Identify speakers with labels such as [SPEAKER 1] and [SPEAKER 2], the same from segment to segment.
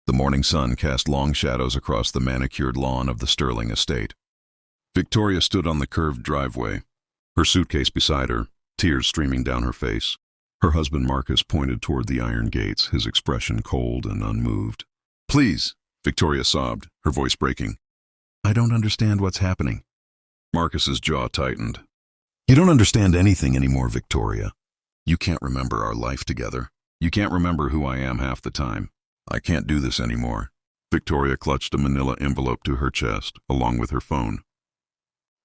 [SPEAKER 1] The morning sun cast long shadows across the manicured lawn of the Sterling estate. Victoria stood on the curved driveway, her suitcase beside her, tears streaming down her face. Her husband Marcus pointed toward the iron gates, his expression cold and unmoved. "Please," Victoria sobbed, her voice breaking. "I don't understand what's happening." Marcus's jaw tightened. "You don't understand anything anymore, Victoria. You can't remember our life together. You can't remember who I am half the time. I can't do this anymore." Victoria clutched a manila envelope to her chest, along with her phone.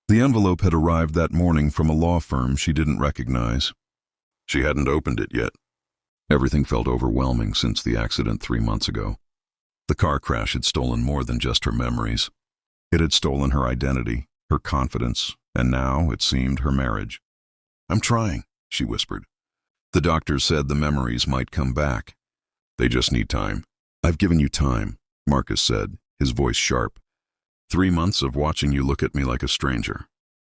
[SPEAKER 1] The envelope had arrived that morning from a law firm she didn't recognize. She hadn't opened it yet. Everything felt overwhelming since the accident 3 months ago. The car crash had stolen more than just her memories. It had stolen her identity, her confidence, and now, it seemed, her marriage. "I'm trying," she whispered. "The doctors said the memories might come back. They just need time." "I've given you time," Marcus said, his voice sharp. 3 months of watching you look at me like a stranger.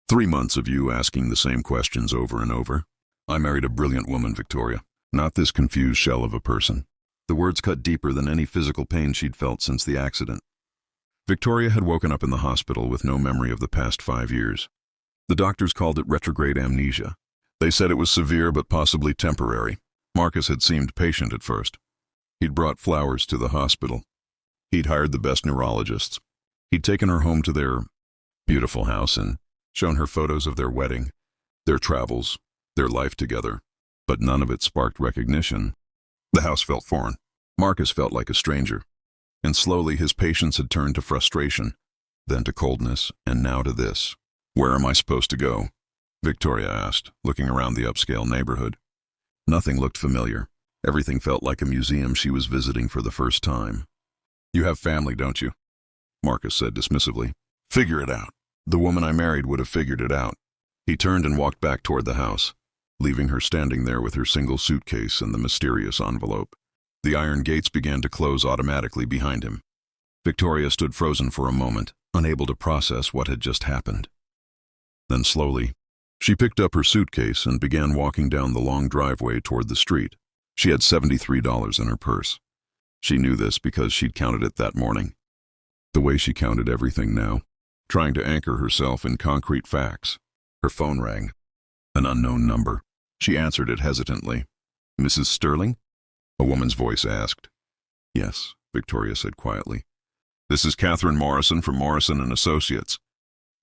[SPEAKER 1] 3 months of you asking the same questions over and over. I married a brilliant woman, Victoria, not this confused shell of a person. The words cut deeper than any physical pain she'd felt since the accident. Victoria had woken up in the hospital with no memory of the past 5 years. The doctors called it retrograde amnesia. They said it was severe but possibly temporary. Marcus had seemed patient at first. He'd brought flowers to the hospital. He'd hired the best neurologists. He'd taken her home to their beautiful house and shown her photos of their wedding, their travels, their life together. But none of it sparked recognition. The house felt foreign. Marcus felt like a stranger. And slowly his patience had turned to frustration, then to coldness, and now to this. "Where am I supposed to go?" Victoria asked, looking around the upscale neighborhood. Nothing looked familiar. Everything felt like a museum she was visiting for the first time. "You have family, don't you?" Marcus said dismissively. "Figure it out. The woman I married would have figured it out." He turned and walked back toward the house, leaving her standing there with her single suitcase and the mysterious envelope. The iron gates began to close automatically behind him. Victoria stood frozen for a moment, unable to process what had just happened. Then slowly, she picked up her suitcase and began walking down the long driveway toward the street. She had $73 in her purse. She knew this because she'd counted it that morning. The way she counted everything now, trying to anchor herself in concrete facts. Her phone rang. An unknown number. She answered it hesitantly. "Mrs. Sterling?" a woman's voice asked. "Yes," Victoria said quietly. "This is Catherine Morrison from Morrison & Associates.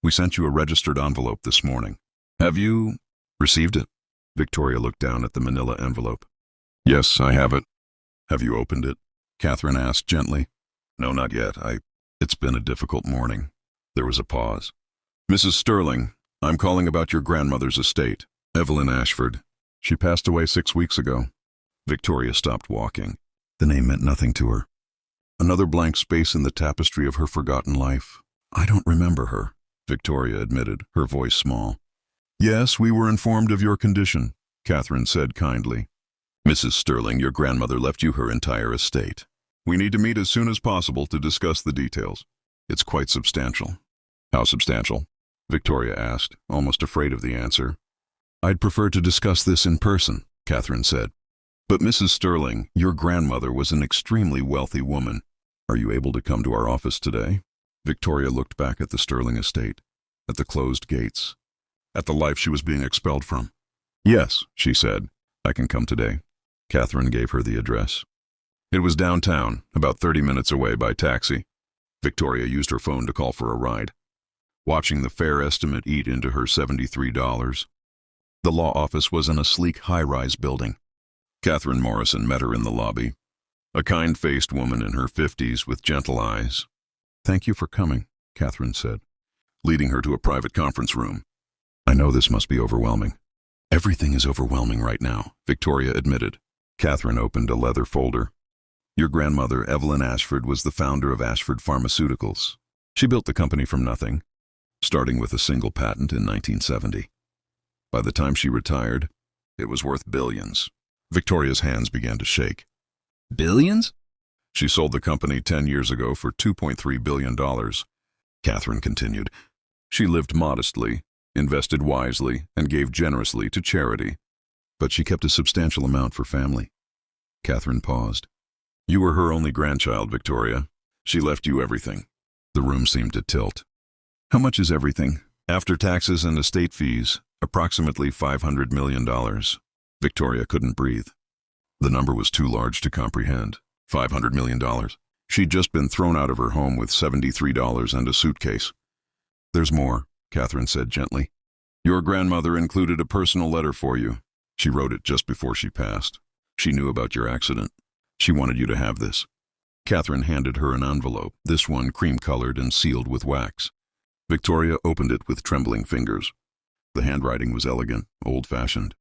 [SPEAKER 1] We sent you a registered envelope this morning. Have you received it?" Victoria looked down at the manila envelope. "Yes, I have it." "Have you opened it?" Catherine asked gently. "No, not yet. It's been a difficult morning." There was a pause. "Mrs. Sterling, I'm calling about your grandmother's estate, Evelyn Ashford. She passed away 6 weeks ago." Victoria stopped walking. The name meant nothing to her. Another blank space in the tapestry of her forgotten life. "I don't remember her," Victoria admitted, her voice small. "Yes, we were informed of your condition," Catherine said kindly. "Mrs. Sterling, your grandmother left you her entire estate. We need to meet as soon as possible to discuss the details. It's quite substantial." "How substantial?" Victoria asked, almost afraid of the answer. "I'd prefer to discuss this in person," Catherine said. "But Mrs. Sterling, your grandmother was an extremely wealthy woman. Are you able to come to our office today?" Victoria looked back at the Sterling estate, at the closed gates, at the life she was being expelled from. "Yes," she said, "I can come today." Catherine gave her the address. It was downtown, about 30 minutes away by taxi. Victoria used her phone to call for a ride, watching the fare estimate eat into her $73. The law office was in a sleek high-rise building. Catherine Morrison met her in the lobby, a kind-faced woman in her 50s with gentle eyes. "Thank you for coming," Catherine said, leading her to a private conference room. "I know this must be overwhelming." "Everything is overwhelming right now," Victoria admitted. Catherine opened a leather folder. "Your grandmother, Evelyn Ashford, was the founder of Ashford Pharmaceuticals. She built the company from nothing, starting with a single patent in 1970. By the time she retired, it was worth billions." Victoria's hands began to shake. "Billions?" "She sold the company 10 years ago for $2.3 billion. Catherine continued. "She lived modestly, invested wisely, and gave generously to charity. But she kept a substantial amount for family." Catherine paused. You were her only grandchild, Victoria. She left you everything. The room seemed to tilt. How much is everything? After taxes and estate fees, approximately $500 million. Victoria couldn't breathe. The number was too large to comprehend. $500 million. She'd just been thrown out of her home with $73 and a suitcase. There's more, Catherine said gently. Your grandmother included a personal letter for you. She wrote it just before she passed. She knew about your accident. She wanted you to have this. Catherine handed her an envelope, this one cream-colored and sealed with wax. Victoria opened it with trembling fingers. The handwriting was elegant, old-fashioned.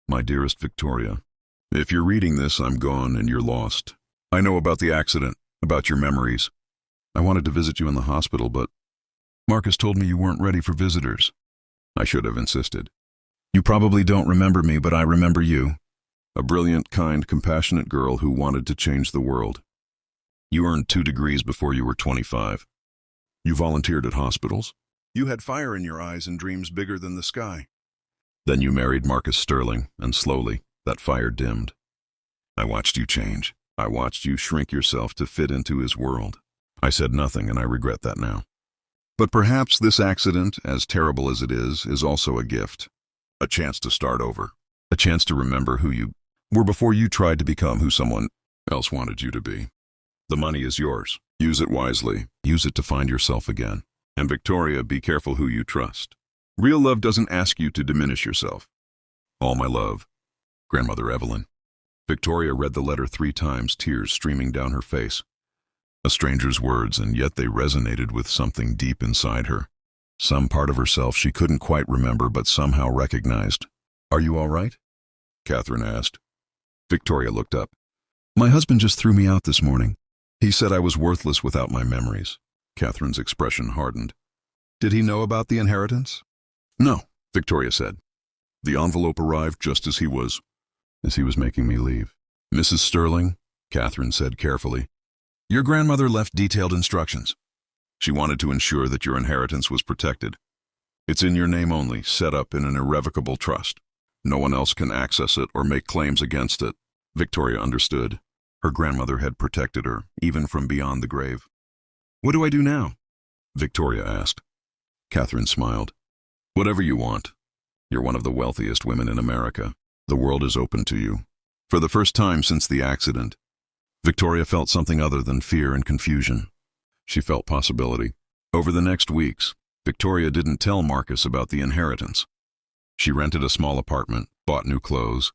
[SPEAKER 1] My dearest Victoria, if you're reading this, I'm gone and you're lost. I know about the accident, about your memories. I wanted to visit you in the hospital, but Marcus told me you weren't ready for visitors. I should have insisted. You probably don't remember me, but I remember you. A brilliant, kind, compassionate girl who wanted to change the world. You earned 2 degrees before you were 25. You volunteered at hospitals. You had fire in your eyes and dreams bigger than the sky. Then you married Marcus Sterling, and slowly, that fire dimmed. I watched you change. I watched you shrink yourself to fit into his world. I said nothing, and I regret that now. But perhaps this accident, as terrible as it is also a gift. A chance to start over. A chance to remember who you were before you tried to become who someone else wanted you to be. The money is yours. Use it wisely. Use it to find yourself again. And Victoria, be careful who you trust. Real love doesn't ask you to diminish yourself. All my love. Grandmother Evelyn. Victoria read the letter 3 times, tears streaming down her face. A stranger's words, and yet they resonated with something deep inside her. Some part of herself she couldn't quite remember but somehow recognized. Are you all right? Catherine asked. Victoria looked up. My husband just threw me out this morning. He said I was worthless without my memories. Catherine's expression hardened. Did he know about the inheritance? No, Victoria said. The envelope arrived just as he was making me leave. Mrs. Sterling, Catherine said carefully, your grandmother left detailed instructions. She wanted to ensure that your inheritance was protected. It's in your name only, set up in an irrevocable trust. No one else can access it or make claims against it. Victoria understood. Her grandmother had protected her, even from beyond the grave. What do I do now? Victoria asked. Catherine smiled. Whatever you want. You're one of the wealthiest women in America. The world is open to you. For the first time since the accident, Victoria felt something other than fear and confusion. She felt possibility. Over the next weeks, Victoria didn't tell Marcus about the inheritance. She rented a small apartment, bought new clothes,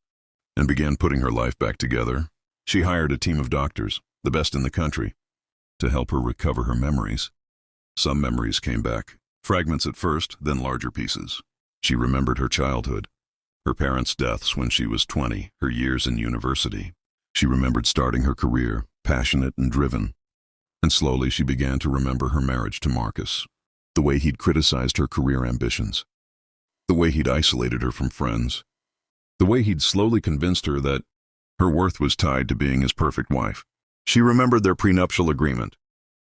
[SPEAKER 1] and began putting her life back together. She hired a team of doctors, the best in the country, to help her recover her memories. Some memories came back, fragments at first, then larger pieces. She remembered her childhood, her parents' deaths when she was 20, her years in university. She remembered starting her career, passionate and driven. And slowly she began to remember her marriage to Marcus, the way he'd criticized her career ambitions, the way he'd isolated her from friends, the way he'd slowly convinced her that her worth was tied to being his perfect wife. She remembered their prenuptial agreement,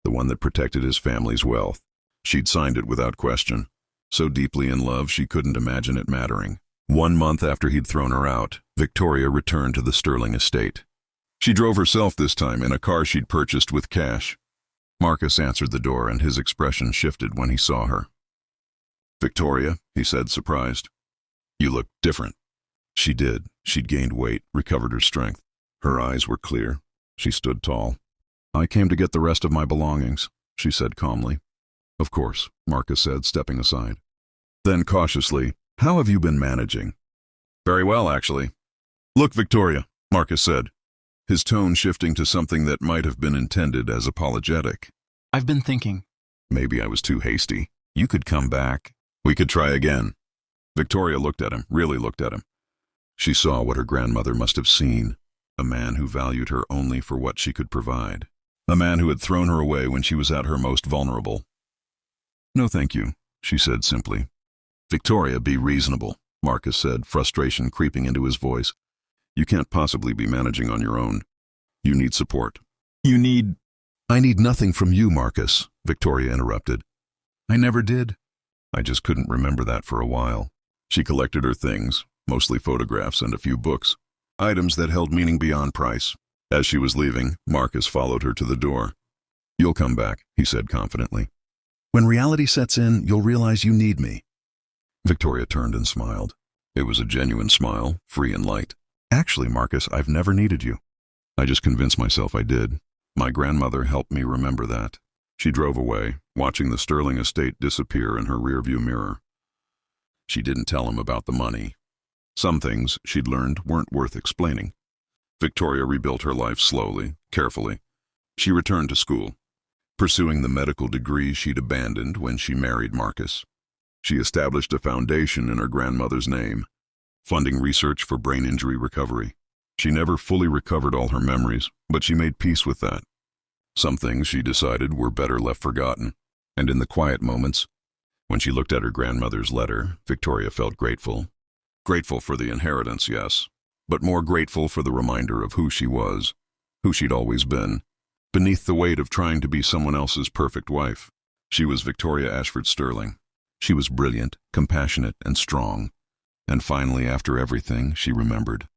[SPEAKER 1] the one that protected his family's wealth. She'd signed it without question, so deeply in love she couldn't imagine it mattering. 1 month after he'd thrown her out, Victoria returned to the Sterling estate. She drove herself this time in a car she'd purchased with cash. Marcus answered the door and his expression shifted when he saw her. Victoria, he said, surprised. You look different. She did. She'd gained weight, recovered her strength. Her eyes were clear. She stood tall. I came to get the rest of my belongings, she said calmly. Of course, Marcus said, stepping aside. Then cautiously, how have you been managing? Very well, actually. Look, Victoria, Marcus said, his tone shifting to something that might have been intended as apologetic. I've been thinking. Maybe I was too hasty. You could come back. We could try again. Victoria looked at him, really looked at him. She saw what her grandmother must have seen, a man who valued her only for what she could provide, a man who had thrown her away when she was at her most vulnerable. No, thank you, she said simply. Victoria, be reasonable, Marcus said, frustration creeping into his voice. You can't possibly be managing on your own. You need support. I need nothing from you, Marcus, Victoria interrupted. I never did. I just couldn't remember that for a while. She collected her things, mostly photographs and a few books, items that held meaning beyond price. As she was leaving, Marcus followed her to the door. "You'll come back," he said confidently. "When reality sets in, you'll realize you need me." Victoria turned and smiled. It was a genuine smile, free and light. "Actually, Marcus, I've never needed you. I just convinced myself I did. My grandmother helped me remember that." She drove away, watching the Sterling estate disappear in her rearview mirror. She didn't tell him about the money. Some things, she'd learned, weren't worth explaining. Victoria rebuilt her life slowly, carefully. She returned to school, pursuing the medical degree she'd abandoned when she married Marcus. She established a foundation in her grandmother's name, funding research for brain injury recovery. She never fully recovered all her memories, but she made peace with that. Some things, she decided, were better left forgotten. And in the quiet moments, when she looked at her grandmother's letter, Victoria felt grateful. Grateful for the inheritance, yes, but more grateful for the reminder of who she was, who she'd always been. Beneath the weight of trying to be someone else's perfect wife, she was Victoria Ashford Sterling. She was brilliant, compassionate, and strong. And finally, after everything, she remembered.